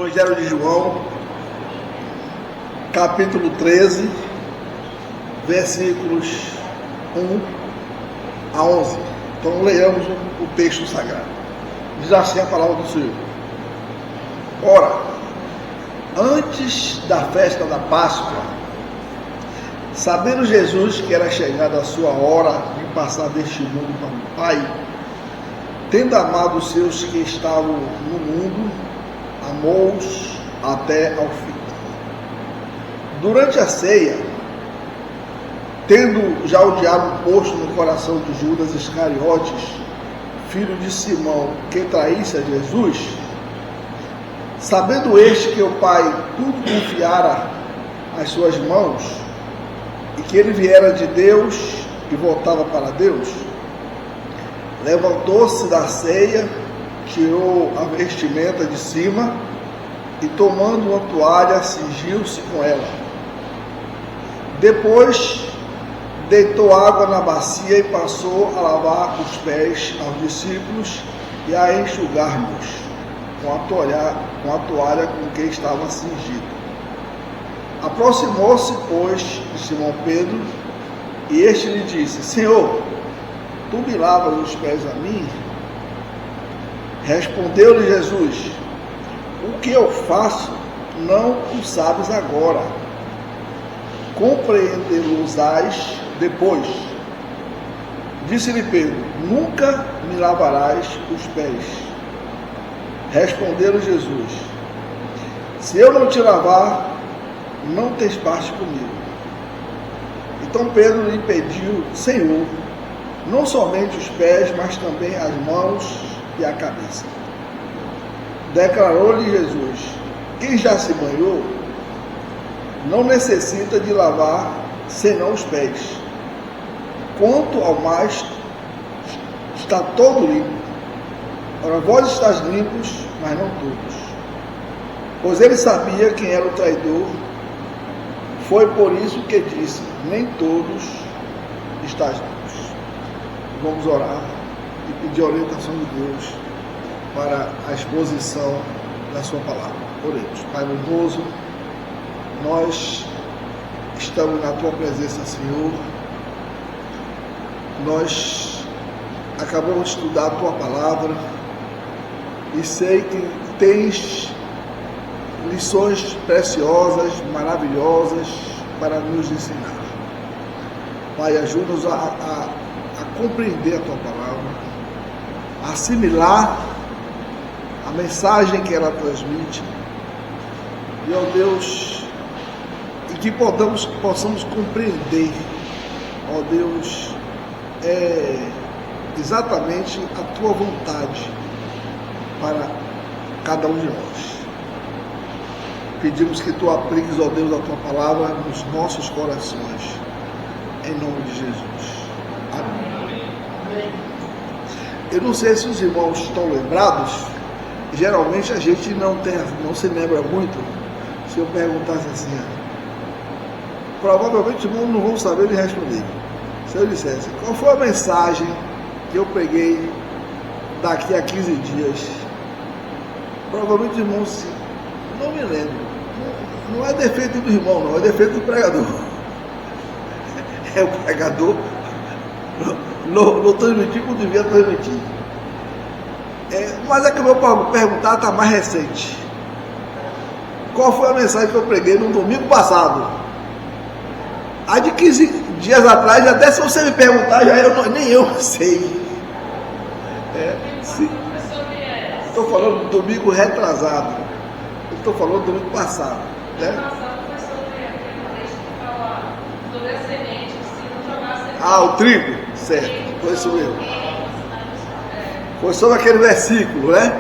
Evangelho de João, capítulo 13, versículos 1 a 11. Então leiamos o texto sagrado. Diz assim a palavra do Senhor. Ora, antes da festa da Páscoa, sabendo Jesus que era chegada a sua hora de passar deste mundo para o Pai, tendo amado os seus que estavam no mundo, amou-os até ao fim. Durante a ceia, tendo já o diabo posto no coração de Judas Iscariotes, filho de Simão, que traísse a Jesus, sabendo este que o Pai tudo confiara às suas mãos, e que ele viera de Deus e voltava para Deus, levantou-se da ceia, tirou a vestimenta de cima e, tomando uma toalha, cingiu-se com ela. Depois deitou água na bacia e passou a lavar os pés aos discípulos e a enxugar-lhes com a toalha com que estava cingido. Aproximou-se, pois, de Simão Pedro, e este lhe disse: Senhor, tu me lavas os pés a mim? Respondeu-lhe Jesus: o que eu faço não o sabes agora, compreendê-lo-ás depois. Disse-lhe Pedro: nunca me lavarás os pés. Respondeu-lhe Jesus: se eu não te lavar, não tens parte comigo. Então Pedro lhe pediu: Senhor, não somente os pés, mas também as mãos e a cabeça. Declarou-lhe Jesus: quem já se banhou não necessita de lavar senão os pés. Quanto ao mais, está todo limpo. Ora, vós estáis limpos, mas não todos. Pois ele sabia quem era o traidor. Foi por isso que disse: nem todos estáis limpos. Vamos orar e pedir a orientação de Deus para a exposição da sua palavra. Oremos. Pai bondoso, nós estamos na tua presença, Senhor. Nós acabamos de estudar a tua palavra e sei que tens lições preciosas, maravilhosas para nos ensinar. Pai, ajuda-nos a compreender a tua palavra, a assimilar a mensagem que ela transmite, e, ó Deus, e que possamos compreender, ó Deus, exatamente a tua vontade para cada um de nós. Pedimos que tu apliques, ó Deus, a tua palavra nos nossos corações, em nome de Jesus. Amém. Eu não sei se os irmãos estão lembrados. Geralmente a gente não se lembra muito. Se eu perguntasse assim, provavelmente os irmãos não vão saber me responder. Se eu dissesse: qual foi a mensagem que eu preguei daqui a 15 dias? Provavelmente os irmãos não me lembram. Não é defeito do irmão, não, é defeito do pregador. É o pregador não transmitir como devia transmitir. Mas é que o meu perguntar está mais recente. Qual foi a mensagem que eu preguei no domingo passado? A de 15 dias atrás, até se você me perguntar, nem eu sei. Estou falando do domingo retrasado. Estou falando do domingo passado. Né? O trigo, certo, foi isso mesmo. Foi sobre aquele versículo, né?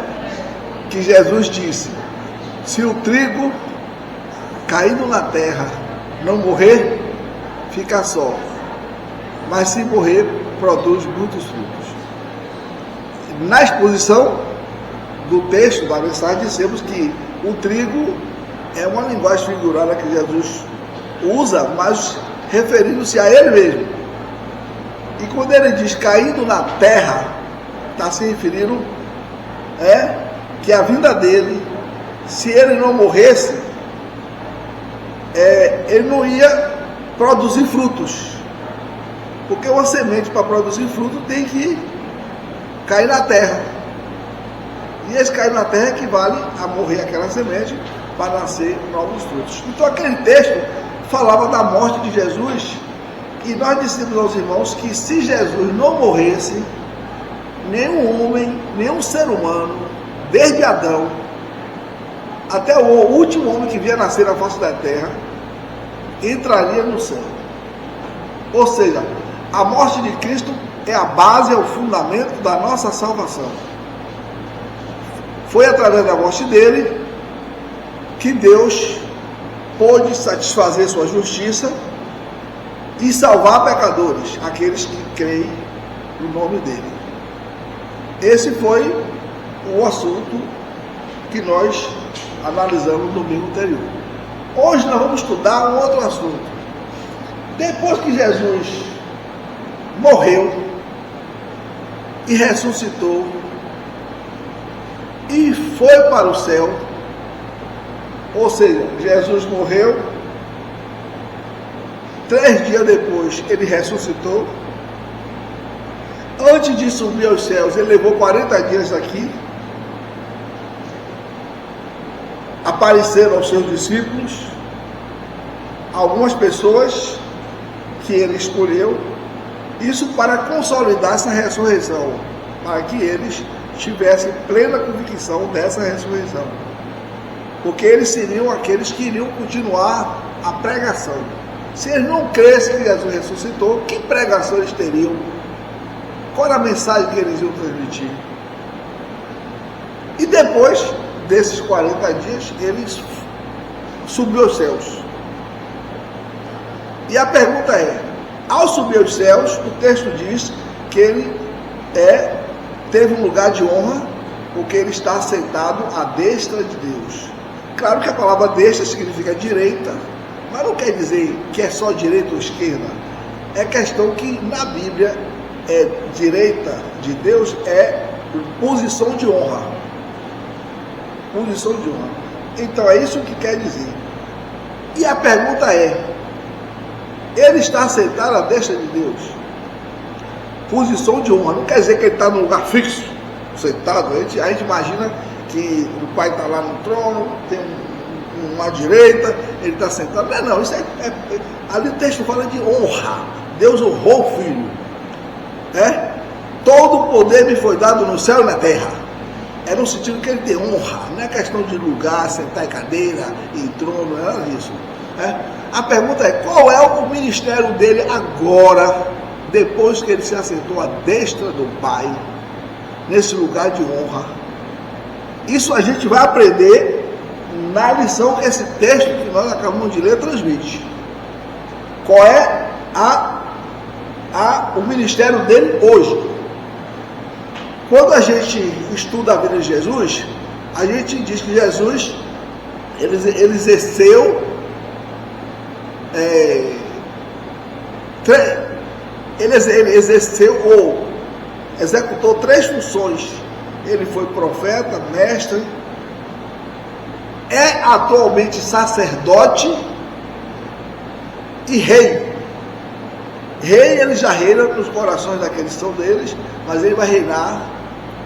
Que Jesus disse: se o trigo caindo na terra não morrer, fica só, mas se morrer, produz muitos frutos. Na exposição do texto da mensagem, dissemos que o trigo é uma linguagem figurada que Jesus usa, mas referindo-se a ele mesmo. E quando ele diz caindo na terra, está se referindo que a vinda dele se ele não morresse, ele não ia produzir frutos. Porque uma semente, para produzir fruto, tem que cair na terra. E esse cair na terra equivale a morrer aquela semente para nascer novos frutos. Então aquele texto falava da morte de Jesus, e nós dissemos aos irmãos que se Jesus não morresse, nenhum homem, nenhum ser humano, desde Adão até o último homem que vinha nascer na face da terra, entraria no céu. Ou seja, a morte de Cristo é a base, é o fundamento da nossa salvação. Foi através da morte dele que Deus pôde satisfazer sua justiça e salvar pecadores, aqueles que creem no nome dele. Esse foi o assunto que nós analisamos no domingo anterior. Hoje nós vamos estudar um outro assunto. Depois que Jesus morreu e ressuscitou e foi para o céu, ou seja, Jesus morreu, 3 dias depois ele ressuscitou. Antes de subir aos céus, ele levou 40 dias aqui, apareceram aos seus discípulos algumas pessoas que ele escolheu, isso para consolidar essa ressurreição, para que eles tivessem plena convicção dessa ressurreição, porque eles seriam aqueles que iriam continuar a pregação. Se eles não crescem que Jesus ressuscitou, que pregação eles teriam? Qual era a mensagem que eles iam transmitir? E depois desses 40 dias, eles subiu aos céus. E a pergunta é, ao subir aos céus, o texto diz que ele teve um lugar de honra, porque ele está sentado à destra de Deus. Claro que a palavra destra significa direita, mas não quer dizer que é só direita ou esquerda. É questão que na Bíblia direita de Deus é posição de honra. Posição de honra. Então é isso que quer dizer. E a pergunta é, ele está sentado à destra de Deus? Posição de honra. Não quer dizer que ele está num lugar fixo, sentado. A gente imagina que o pai está lá no trono, tem uma direita, ele está sentado. Não, isso ali o texto fala de honra. Deus honrou o Filho. Todo o poder me foi dado no céu e na terra. É no sentido que ele tem honra. Não é questão de lugar, sentar em cadeira, em trono, não é nada disso. A pergunta é, qual é o ministério dele agora, depois que ele se assentou à destra do Pai, nesse lugar de honra? Isso a gente vai aprender na lição que esse texto que nós acabamos de ler transmite. Qual é o ministério dele hoje? Quando a gente estuda a vida de Jesus, a gente diz que Jesus ele exerceu ele exerceu ou executou 3 funções. Ele foi profeta, mestre, é atualmente sacerdote e rei. Rei, ele já reina nos corações daqueles que são deles, mas ele vai reinar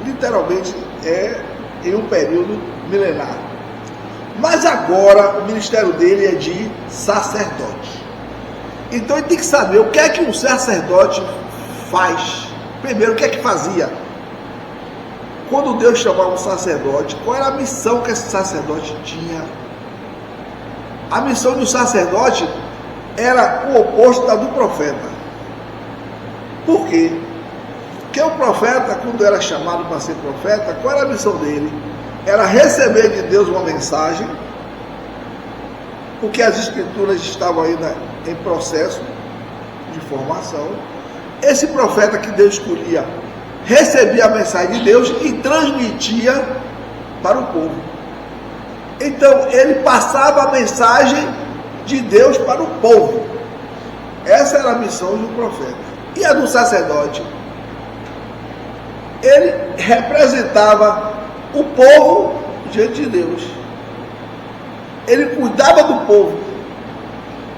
literalmente em um período milenar. Mas agora o ministério dele é de sacerdote. Então ele tem que saber o que é que um sacerdote faz. Primeiro, o que é que fazia? Quando Deus chamava um sacerdote, qual era a missão que esse sacerdote tinha? A missão do sacerdote era o oposto da do profeta. Por quê? Porque o profeta, quando era chamado para ser profeta, qual era a missão dele? Era receber de Deus uma mensagem, porque as escrituras estavam ainda em processo de formação. Esse profeta que Deus escolhia recebia a mensagem de Deus e transmitia para o povo. Então ele passava a mensagem de Deus para o povo. Essa era a missão do profeta. E a do sacerdote? Ele representava o povo diante de Deus. Ele cuidava do povo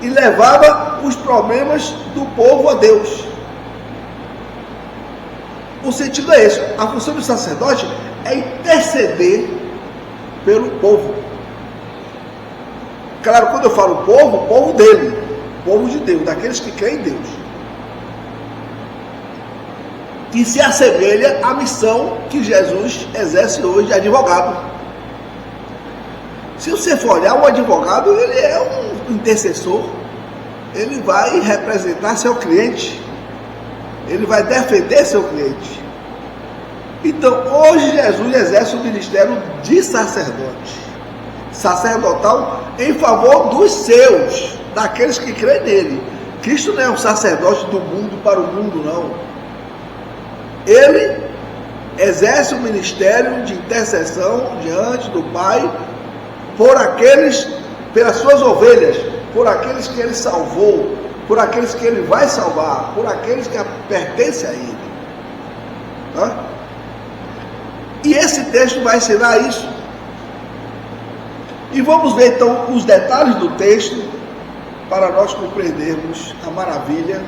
e levava os problemas do povo a Deus. O sentido é esse. A função do sacerdote é interceder pelo povo. Claro, quando eu falo povo, o povo dele, o povo de Deus, daqueles que creem em Deus, que se assemelha à missão que Jesus exerce hoje de advogado. Se você for olhar, o advogado, ele é um intercessor, ele vai representar seu cliente, ele vai defender seu cliente. Então, hoje Jesus exerce o ministério de sacerdote, sacerdotal em favor dos seus, daqueles que creem nele. Cristo não é um sacerdote do mundo para o mundo, não. Ele exerce o ministério de intercessão diante do Pai por aqueles, pelas suas ovelhas, por aqueles que ele salvou, por aqueles que ele vai salvar, por aqueles que pertencem a ele. Tá? E esse texto vai ensinar isso. E vamos ver então os detalhes do texto para nós compreendermos a maravilha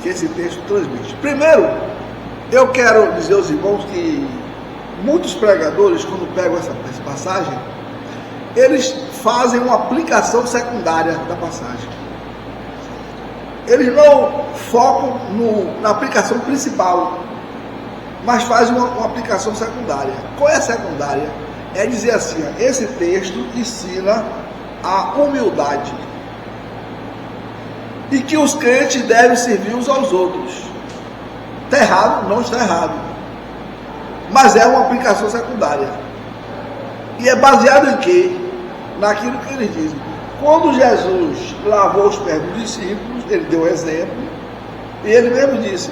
que esse texto transmite. Primeiro, eu quero dizer aos irmãos que muitos pregadores, quando pegam essa passagem, eles fazem uma aplicação secundária da passagem. Eles não focam na aplicação principal, mas fazem uma aplicação secundária. Qual é a secundária? É dizer assim, esse texto ensina a humildade e que os crentes devem servir uns aos outros. Está errado? Não está errado, mas é uma aplicação secundária. E é baseado em quê? Naquilo que ele diz. Quando Jesus lavou os pés dos discípulos, ele deu exemplo, e ele mesmo disse,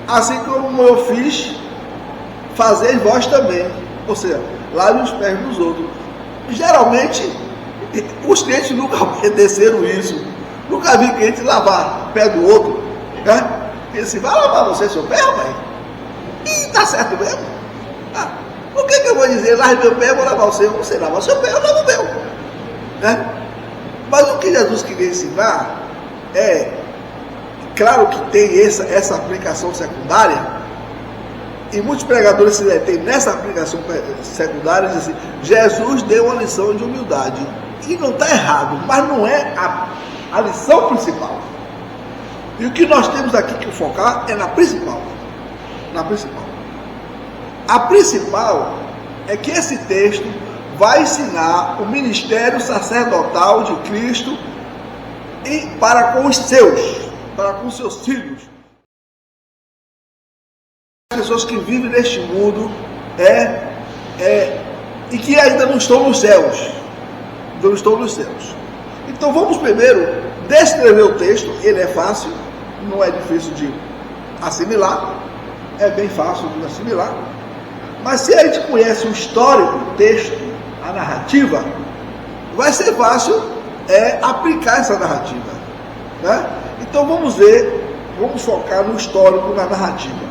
assim como eu fiz, fazei vós também. Ou seja, lave os pés dos outros. Geralmente, os crentes nunca obedeceram isso. Nunca vi crente lavar o pé do outro. Né? Ele disse, vai lavar você seu pé, rapaz? E tá certo mesmo. O que eu vou dizer? Lave meu pé, eu vou lavar o seu. Você lava o seu pé, eu lavo o meu. Né? Mas o que Jesus queria ensinar é, claro que tem essa aplicação secundária, e muitos pregadores se detêm nessa aplicação secundária e dizem assim, Jesus deu uma lição de humildade. E não está errado, mas não é a lição principal. E o que nós temos aqui que focar é na principal. Na principal. A principal é que esse texto vai ensinar o ministério sacerdotal de Cristo para com os seus filhos. As pessoas que vivem neste mundo e que ainda não estão nos céus. Não estão nos céus. Então vamos primeiro descrever o texto. Ele é fácil, não é difícil de assimilar, é bem fácil de assimilar. Mas se a gente conhece o histórico, o texto, a narrativa, vai ser fácil aplicar essa narrativa. Né? Então vamos focar no histórico, na narrativa.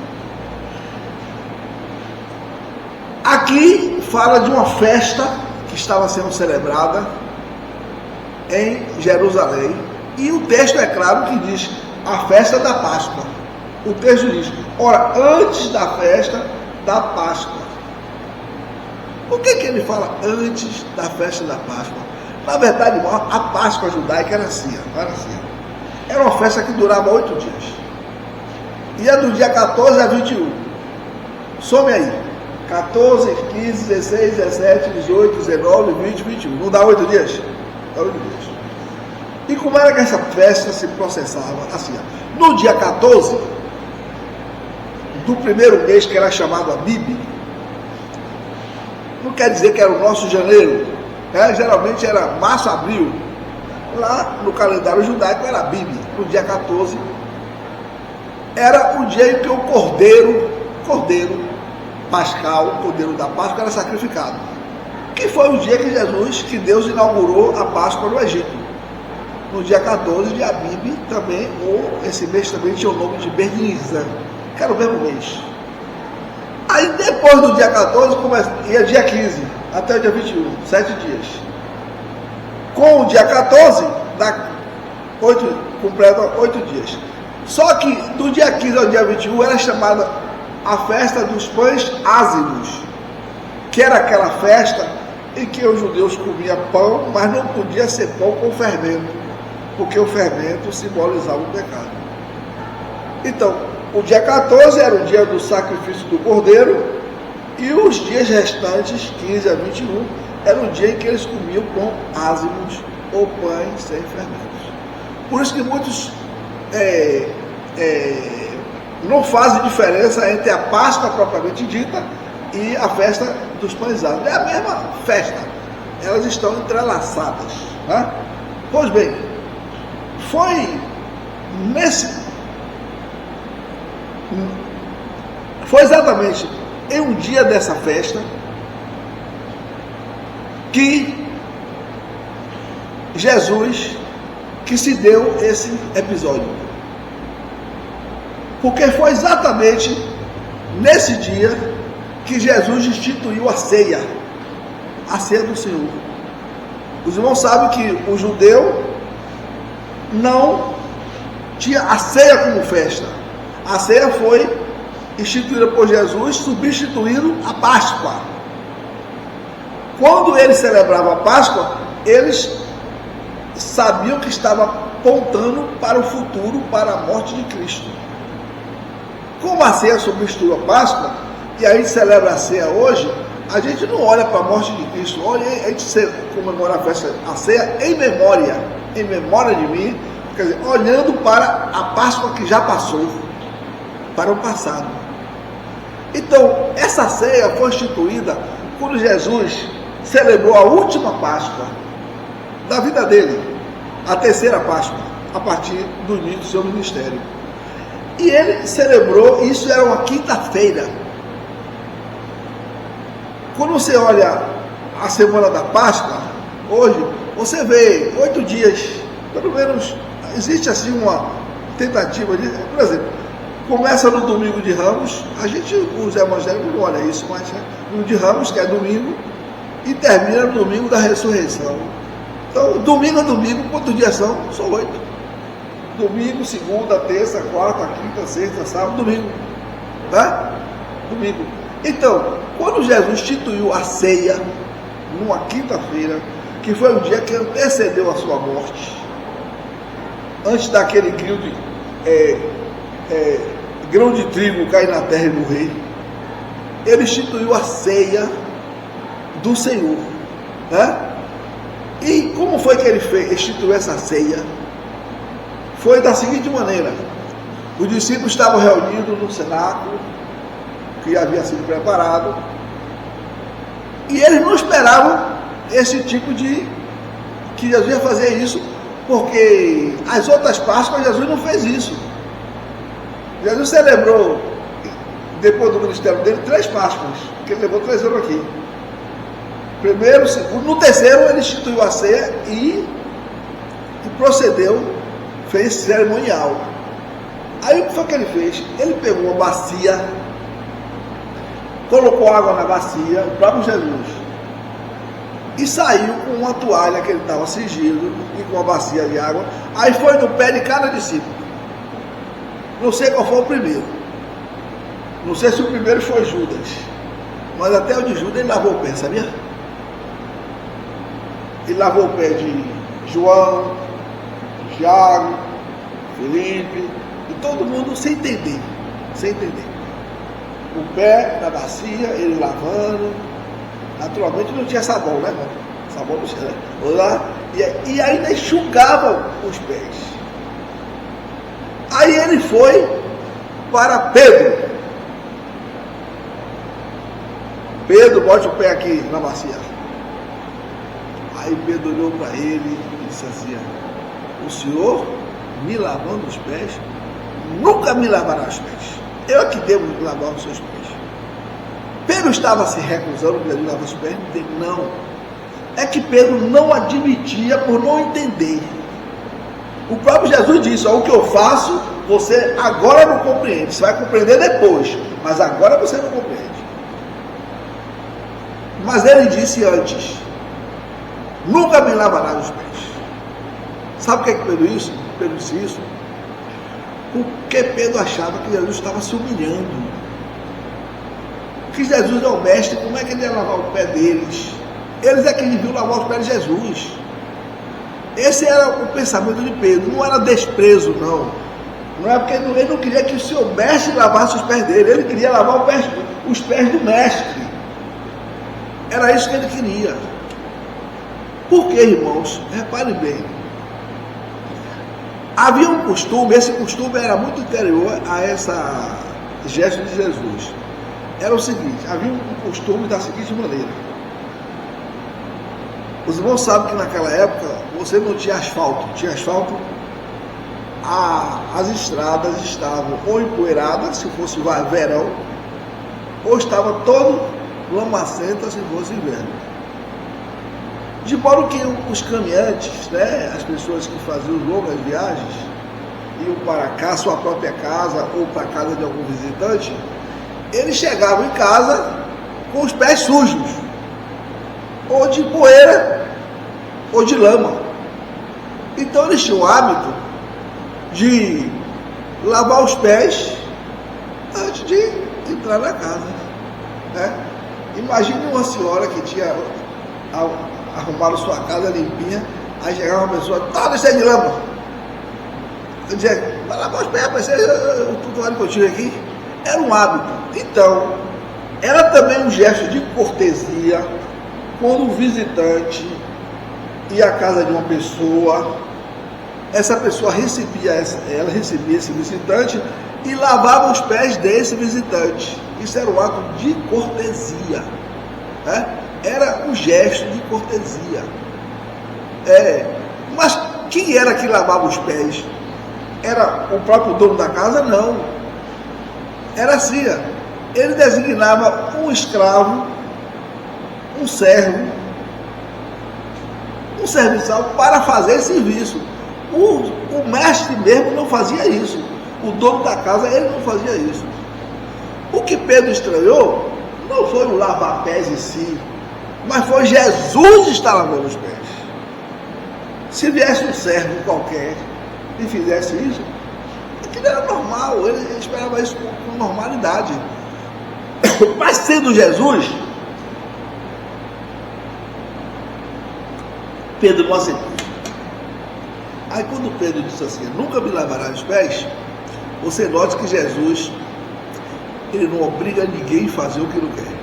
Aqui fala de uma festa que estava sendo celebrada em Jerusalém. E o texto é claro que diz a festa da Páscoa. O texto diz, ora, antes da festa da Páscoa. Por que ele fala antes da festa da Páscoa? Na verdade, a Páscoa judaica era assim. Era uma festa que durava 8 dias. E é do dia 14 a 21. Some aí. 14, 15, 16, 17, 18, 19, 20, 21. Não dá 8 dias? Dá 8 dias. E como era que essa festa se processava? Assim, no dia 14 do primeiro mês, que era chamado Abib, não quer dizer que era o nosso janeiro, geralmente era março, abril. Lá no calendário judaico era Abib. No dia 14 era o dia em que o cordeiro pascal, o cordeiro da Páscoa, era sacrificado. Que foi o dia que Deus inaugurou a Páscoa no Egito. No dia 14 de Abib também, ou esse mês também tinha o nome de Bernizan, que era o mesmo mês. Aí depois do dia 14, ia dia 15, até o dia 21, 7 dias. Com o dia 14, completa 8 dias. Só que do dia 15 ao dia 21 era chamada a festa dos pães ázimos, que era aquela festa em que os judeus comiam pão, mas não podia ser pão com fermento, porque o fermento simbolizava o pecado. Então, o dia 14 era o dia do sacrifício do cordeiro, e os dias restantes, 15 a 21, era o dia em que eles comiam pão ázimos ou pães sem fermentos. Por isso que muitos não fazem diferença entre a Páscoa propriamente dita e a festa dos pães ázimos. É a mesma festa, elas estão entrelaçadas, né? Pois bem, foi exatamente em um dia dessa festa que Jesus que se deu esse episódio. Porque foi exatamente nesse dia que Jesus instituiu a ceia do Senhor. Os irmãos sabem que o judeu não tinha a ceia como festa. A ceia foi instituída por Jesus, substituindo a Páscoa. Quando eles celebravam a Páscoa, eles sabiam que estava apontando para o futuro, para a morte de Cristo. Como a ceia substituiu a Páscoa, e a gente celebra a ceia hoje, a gente não olha para a morte de Cristo, a gente comemora a ceia em memória de mim, quer dizer, olhando para a Páscoa que já passou, para o passado. Então, essa ceia foi instituída quando Jesus celebrou a última Páscoa da vida dele, a terceira Páscoa, a partir do início do seu ministério. E ele celebrou, isso era uma quinta-feira. Quando você olha a semana da Páscoa, hoje, você vê 8 dias, pelo menos, existe assim uma tentativa de, por exemplo, começa no domingo de Ramos, os evangélicos não olham isso, mas no de Ramos, que é domingo, e termina no domingo da ressurreição. Então, domingo a domingo, quantos dias são? São 8. Domingo, segunda, terça, quarta, quinta, sexta, sábado, domingo. Né? Domingo. Então, quando Jesus instituiu a ceia, numa quinta-feira, que foi o dia que antecedeu a sua morte, antes daquele grão de trigo cair na terra e morrer, ele instituiu a ceia do Senhor, né? E como foi que ele instituiu essa ceia? Foi da seguinte maneira: os discípulos estavam reunidos no cenáculo que havia sido preparado, e eles não esperavam esse tipo de que Jesus ia fazer isso, porque as outras Páscoas Jesus não fez isso. Jesus celebrou, depois do ministério dele, 3 Páscoas, que ele levou 3 anos aqui. Primeiro, segundo, no terceiro ele instituiu a ceia e procedeu, fez cerimonial. Aí o que foi que ele fez? Ele pegou uma bacia, colocou água na bacia, o próprio Jesus, e saiu com uma toalha que ele estava cingido e com uma bacia de água. Aí foi no pé de cada discípulo. Não sei qual foi o primeiro, não sei se o primeiro foi Judas, mas até o de Judas ele lavou o pé, sabia? Ele lavou o pé de João, de Tiago, Felipe, e todo mundo sem entender. O pé na bacia, ele lavando. Naturalmente não tinha sabão, né, irmão? Sabão não tinha, né? E ainda enxugava os pés. Aí ele foi para Pedro. Pedro, bote o pé aqui na bacia. Aí Pedro olhou para ele e disse assim: o senhor me lavando os pés, nunca me lavará os pés. Eu é que devo lavar os seus pés. Pedro estava se recusando de lavar os pés? Não. É que Pedro não admitia por não entender. O próprio Jesus disse: o que eu faço, você agora não compreende. Você vai compreender depois, mas agora você não compreende. Mas ele disse antes: nunca me lavarás os pés. Sabe o que é que Pedro disse isso? Porque Pedro achava que Jesus estava se humilhando. Que Jesus é o mestre, como é que ele ia lavar o pé deles? Eles é que deviam lavar os pés de Jesus. Esse era o pensamento de Pedro, não era desprezo, não. Não é porque ele não queria que o seu mestre lavasse os pés dele, ele queria lavar os pés do mestre. Era isso que ele queria. Por quê, irmãos? Repare bem. Havia um costume, esse costume era muito anterior a essa gesto de Jesus. Era o seguinte, havia um costume da seguinte maneira. Os irmãos sabem que naquela época você não tinha asfalto. Tinha asfalto, as estradas estavam ou empoeiradas, se fosse verão, ou estava todo lamacenta, se fosse inverno. De modo que os caminhantes, né, as pessoas que faziam longas viagens, iam para cá, sua própria casa, ou para a casa de algum visitante, eles chegavam em casa com os pés sujos, ou de poeira, ou de lama. Então eles tinham o hábito de lavar os pés antes de entrar na casa, né? Imagine uma senhora que tinha arrumado sua casa limpinha, aí chegava uma pessoa, tá cheio de lama. Eu dizia, vai lavar os pés, mas o tutorial que eu tive aqui. Era um hábito. Então, era também um gesto de cortesia quando o visitante ia à casa de uma pessoa, essa pessoa recebia esse visitante e lavava os pés desse visitante. Isso era um ato de cortesia, né? Era um gesto de cortesia. Mas quem era que lavava os pés? Era o próprio dono da casa? Não. Era assim, ele designava um escravo, um servo, um serviçal para fazer esse serviço. O mestre mesmo não fazia isso. O dono da casa, ele não fazia isso. O que Pedro estranhou não foi o lavar pés em si, mas foi Jesus estar lavando os pés. Se viesse um servo qualquer e fizesse isso, aquilo era normal, ele esperava isso com normalidade. Mas sendo Jesus, Pedro não aceitou. Aí quando Pedro disse assim, nunca me lavará os pés, você note que Jesus, ele não obriga ninguém a fazer o que não quer.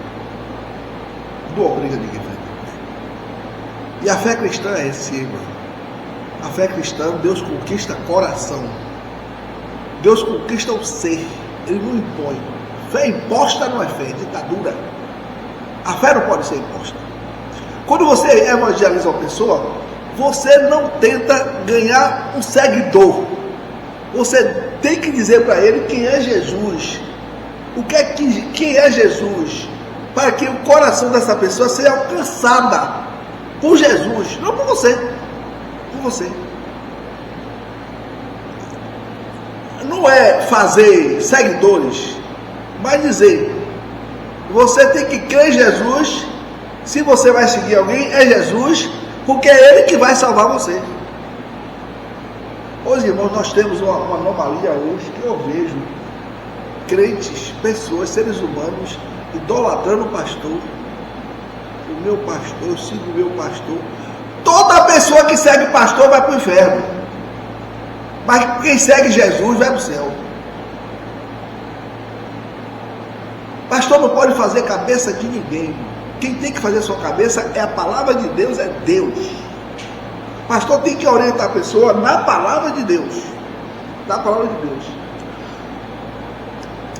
Não obriga ninguém a fazer o que não quer. E a fé cristã é assim, irmão. A fé cristã, Deus conquista coração. Deus conquista o ser. Ele não impõe. Fé imposta não é fé, é ditadura. A fé não pode ser imposta. Quando você evangeliza uma pessoa, você não tenta ganhar um seguidor. Você tem que dizer para ele quem é Jesus. Quem é Jesus? Para que o coração dessa pessoa seja alcançada por Jesus, não por você. Por você. Não é fazer seguidores, mas dizer, você tem que crer em Jesus. Se você vai seguir alguém, é Jesus, porque é Ele que vai salvar você. Hoje, irmãos, nós temos uma anomalia hoje que eu vejo crentes, pessoas, seres humanos idolatrando o pastor. O meu pastor, eu sigo o meu pastor. Toda pessoa que segue pastor vai para o inferno, mas quem segue Jesus vai para o céu. Pastor não pode fazer cabeça de ninguém. Quem tem que fazer sua cabeça é a palavra de Deus, é Deus. Pastor tem que orientar a pessoa na palavra de Deus. Na palavra de Deus.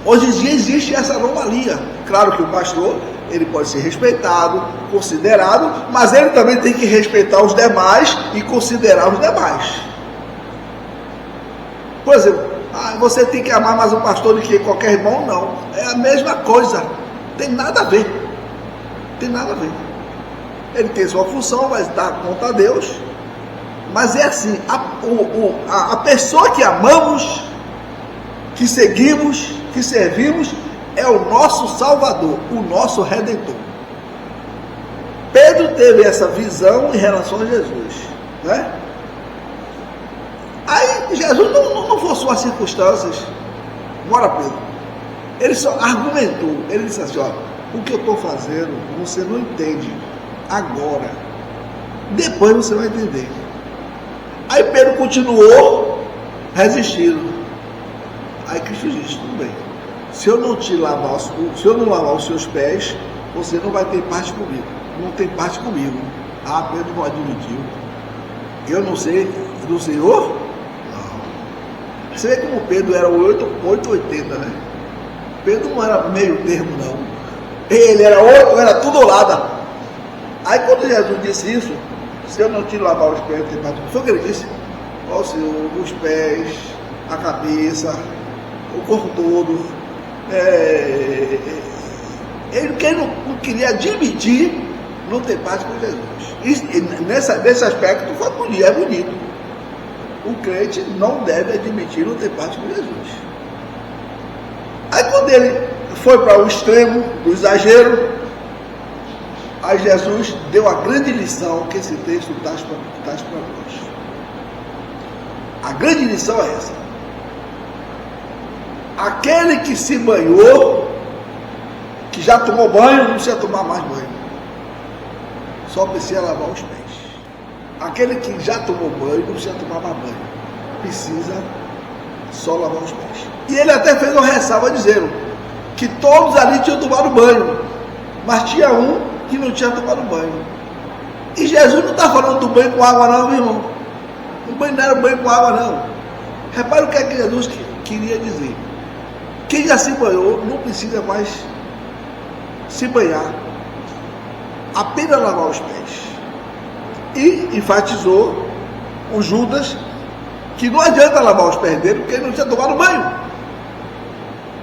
Hoje em dia existe essa anomalia. Claro que o pastor, ele pode ser respeitado, considerado, mas ele também tem que respeitar os demais e considerar os demais. Por exemplo, você tem que amar mais um pastor do que qualquer irmão? Não. É a mesma coisa. Tem nada a ver. Tem nada a ver. Ele tem sua função, vai dar conta a Deus. Mas é assim, a pessoa que amamos, que seguimos, que servimos, é o nosso Salvador, o nosso Redentor. Pedro teve essa visão em relação a Jesus, né? Aí Jesus não forçou as circunstâncias. Bora, Pedro. Ele só argumentou. Ele disse assim: ó, o que eu estou fazendo você não entende agora, depois você vai entender. Aí Pedro continuou resistindo. Aí Cristo disse: tudo bem, se eu não lavar os seus pés, você não vai ter parte comigo. Não tem parte comigo. Ah, Pedro não admitiu. Eu não sei do Senhor? Não. Você vê como Pedro era 880, né? Pedro não era meio termo, não. Ele era tudo ou nada. Aí quando Jesus disse isso, se eu não te lavar os pés, não tem parte comigo. Foi o que ele disse: ó Senhor, os pés, a cabeça, o corpo todo. Ele não queria admitir não ter parte com Jesus. Nesse aspecto é bonito. O crente não deve admitir não ter parte com Jesus. Aí quando ele foi para o extremo do exagero, aí Jesus deu a grande lição que esse texto traz para nós. A grande lição é essa: aquele que se banhou, que já tomou banho, não precisa tomar mais banho, só precisa lavar os pés. Aquele que já tomou banho, não precisa tomar mais banho, precisa só lavar os pés. E ele até fez uma ressalva dizendo que todos ali tinham tomado banho, mas tinha um que não tinha tomado banho. E Jesus não está falando do banho com água não, meu irmão. O banho não era banho com água não. Repare o que é que Jesus queria dizer: quem já se banhou não precisa mais se banhar, apenas lavar os pés. E enfatizou o Judas que não adianta lavar os pés dele, porque ele não tinha tomado banho.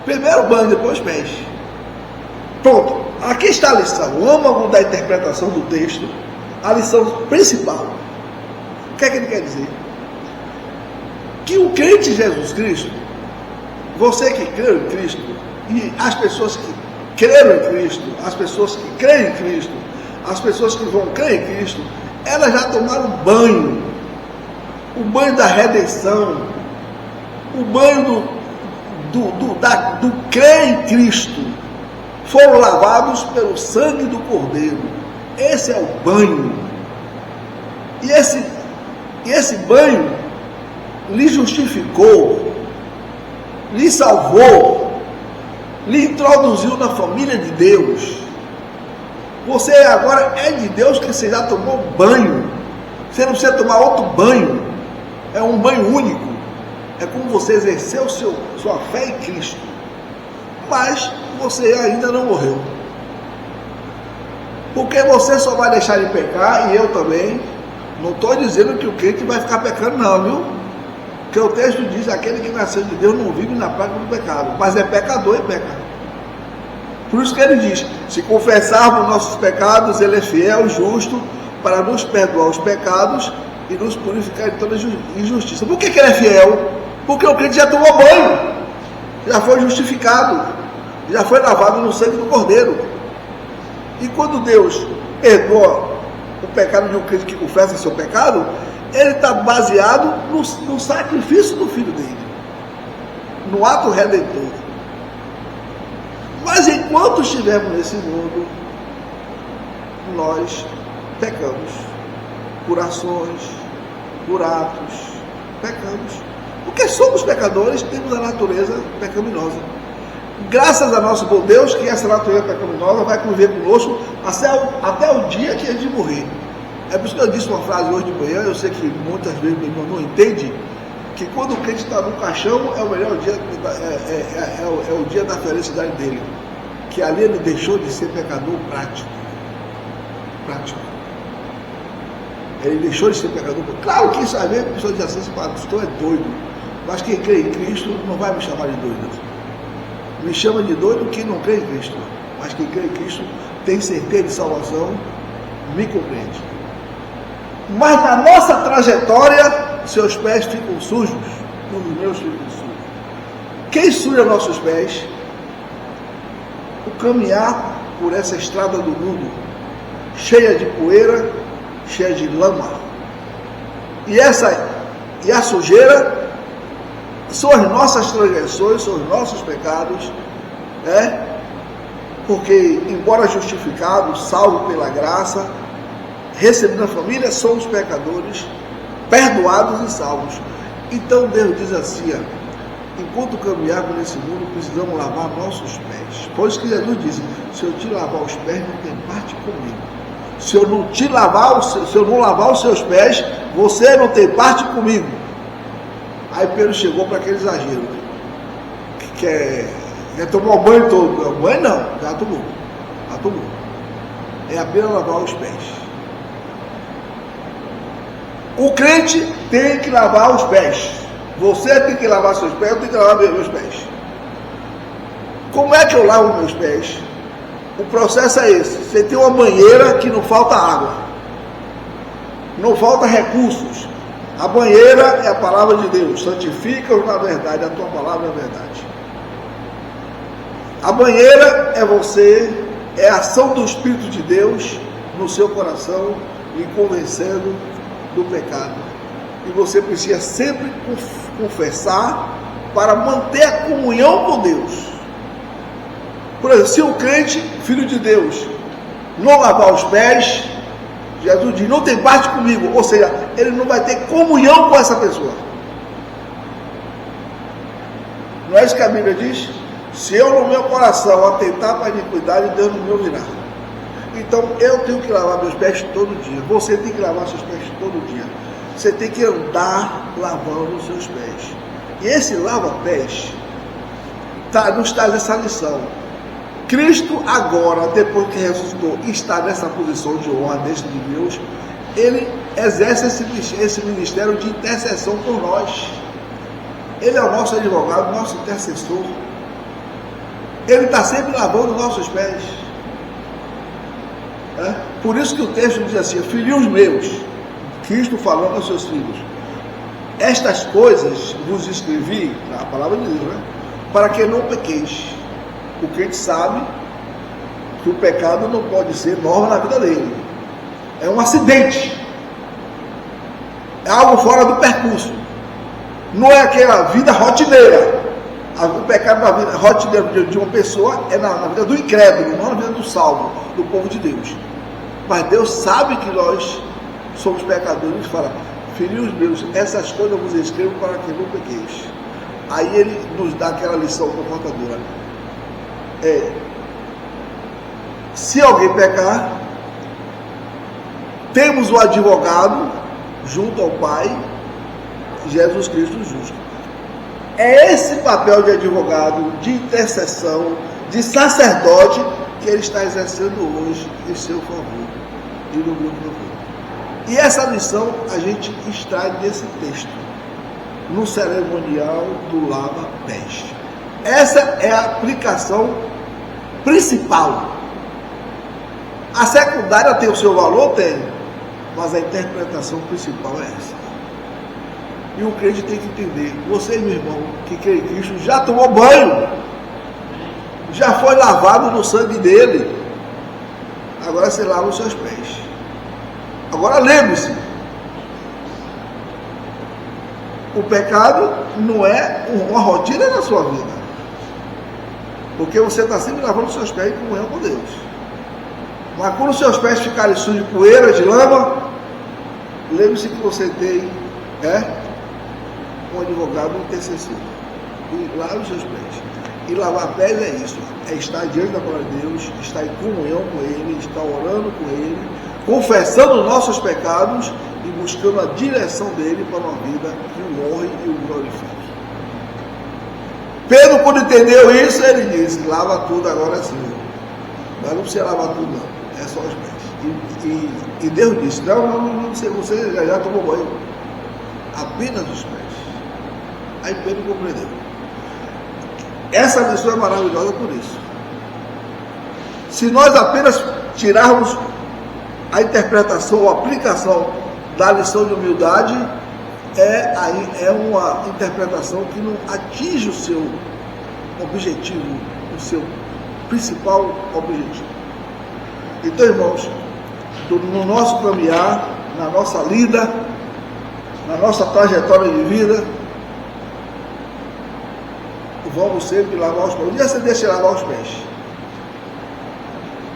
Primeiro banho, depois os pés. Pronto, aqui está a lição, o âmago da interpretação do texto, a lição principal. O que é que ele quer dizer? Que o crente em Jesus Cristo, você que crê em Cristo, e as pessoas que creram em Cristo, as pessoas que creem em Cristo, as pessoas que vão crer em Cristo, elas já tomaram banho, o banho da redenção, o banho do crer em Cristo, foram lavados pelo sangue do Cordeiro. Esse é o banho. E esse banho lhe justificou, lhe salvou, lhe introduziu na família de Deus. Você agora é de Deus, que você já tomou banho. Você não precisa tomar outro banho. É um banho único. É como você exerceu sua fé em Cristo. Mas você ainda não morreu. Porque você só vai deixar de pecar, e eu também. Não estou dizendo que o crente vai ficar pecando não, viu? Porque o texto diz: aquele que nasceu de Deus não vive na prática do pecado, mas é pecador e peca. Por isso que ele diz: se confessarmos nossos pecados, ele é fiel e justo para nos perdoar os pecados e nos purificar de toda injustiça. Por que ele é fiel? Porque o crente já tomou banho, já foi justificado, já foi lavado no sangue do Cordeiro. E quando Deus perdoa o pecado de um crente que confessa seu pecado, ele está baseado no sacrifício do Filho dele, no ato redentor. Mas enquanto estivermos nesse mundo, nós pecamos por ações, por atos, pecamos. Porque somos pecadores, temos a natureza pecaminosa. Graças a nosso bom Deus, que essa natureza pecaminosa vai conviver conosco até o dia que a gente morrer. É por isso que eu disse uma frase hoje de manhã, eu sei que muitas vezes meu irmão não entende, que quando o crente está no caixão, é o melhor dia, é o dia da felicidade dele. Que ali ele deixou de ser pecador prático. Ele deixou de ser pecador. Claro que isso às vezes a pessoa diz assim: pastor é doido. Mas quem crê em Cristo não vai me chamar de doido. Me chama de doido quem não crê em Cristo. Mas quem crê em Cristo tem certeza de salvação, me compreende. Mas na nossa trajetória, seus pés ficam sujos, os meus ficam sujos. Quem suja nossos pés? O caminhar por essa estrada do mundo, cheia de poeira, cheia de lama. E a sujeira são as nossas transgressões, são os nossos pecados, porque, embora justificados, salvos pela graça, recebidos na família, somos pecadores, perdoados e salvos. Então Deus diz assim, enquanto caminharmos nesse mundo, precisamos lavar nossos pés. Por isso que Jesus disse, se eu te lavar os pés, não tem parte comigo. Se eu não lavar os seus pés, você não tem parte comigo. Aí Pedro chegou para aquele exagero, que quer tomar o banho todo. O banho não, já tomou. É apenas lavar os pés. O crente tem que lavar os pés. Você tem que lavar seus pés, eu tenho que lavar meus pés. Como é que eu lavo meus pés? O processo é esse. Você tem uma banheira que não falta água, não falta recursos. A banheira é a palavra de Deus. Santifica-os na verdade, a tua palavra é a verdade. A banheira é você, é a ação do Espírito de Deus no seu coração, lhe convencendo do pecado. E você precisa sempre confessar para manter a comunhão com Deus. Por exemplo, se o crente, filho de Deus, não lavar os pés, Jesus diz, não tem parte comigo, ou seja, ele não vai ter comunhão com essa pessoa. Não é isso que a Bíblia diz? Se eu no meu coração atentar para a iniquidade, Deus não me ouvirá. Então eu tenho que lavar meus pés todo dia. Você tem que lavar seus pés todo dia. Você tem que andar lavando os seus pés. E esse lava-pés nos traz essa lição. Cristo agora, depois que ressuscitou, está nessa posição de honra deste de Deus. Ele exerce esse ministério de intercessão por nós. Ele é o nosso advogado, nosso intercessor. Ele está sempre lavando nossos pés. Por isso que o texto diz assim, filhinhos meus, Cristo falando aos seus filhos, estas coisas vos escrevi, a palavra de Deus, para que não pequeis. O crente sabe que o pecado não pode ser norma na vida dele. É um acidente. É algo fora do percurso. Não é aquela vida rotineira. O pecado na vida rotineira de uma pessoa é na vida do incrédulo, não na vida do salvo, do povo de Deus. Mas Deus sabe que nós somos pecadores e fala, filhos meus, essas coisas eu vos escrevo para que não pequeis. Aí ele nos dá aquela lição confrontadora. Se alguém pecar, temos o advogado junto ao Pai, Jesus Cristo justo. É esse papel de advogado, de intercessão, de sacerdote que ele está exercendo hoje em seu favor e no meu favor. E essa lição a gente extrai desse texto, no cerimonial do lava-pés. Essa é a aplicação principal. A secundária tem o seu valor? Tem. Mas a interpretação principal é essa. E o crente tem que entender. Você, meu irmão, que crê em Cristo, já tomou banho. Já foi lavado no sangue dele. Agora você lava os seus pés. Agora lembre-se. O pecado não é uma rotina na sua vida. Porque você está sempre lavando os seus pés em comunhão com Deus. Mas quando os seus pés ficarem sujos de poeira, de lama, lembre-se que você tem um advogado, um intercessor. E lave os seus pés. E lavar pés é isso. É estar diante da palavra de Deus, estar em comunhão com Ele, estar orando com Ele, confessando os nossos pecados e buscando a direção dele para uma vida que o honre e o glorifique. Pedro, quando entendeu isso, ele disse, lava tudo agora sim. Mas não precisa lavar tudo não, é só os pés. E Deus disse, não, você já tomou banho. Apenas os pés. Aí Pedro compreendeu. Essa lição é maravilhosa por isso. Se nós apenas tirarmos a interpretação ou aplicação da lição de humildade, é uma interpretação que não atinge o seu objetivo, o seu principal objetivo. Então, irmãos, no nosso caminhar, na nossa lida, na nossa trajetória de vida, vamos sempre lavar os pés. Um dia você deixa de lavar os pés.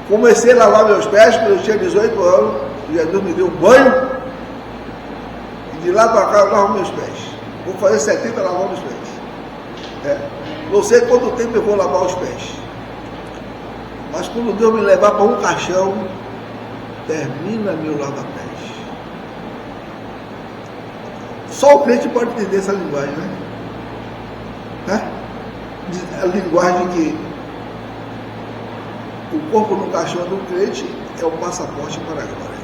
Comecei a lavar meus pés quando eu tinha 18 anos, e Jesus me deu um banho, e de lá para cá eu lavo meus pés. Vou fazer 70 lavando os pés. Não sei quanto tempo eu vou lavar os pés. Mas quando Deus me levar para um caixão, termina meu lava-pés. Só o crente pode entender essa linguagem, né? A linguagem que o corpo no caixão do crente é o passaporte para a glória.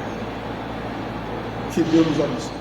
Que Deus nos abençoe.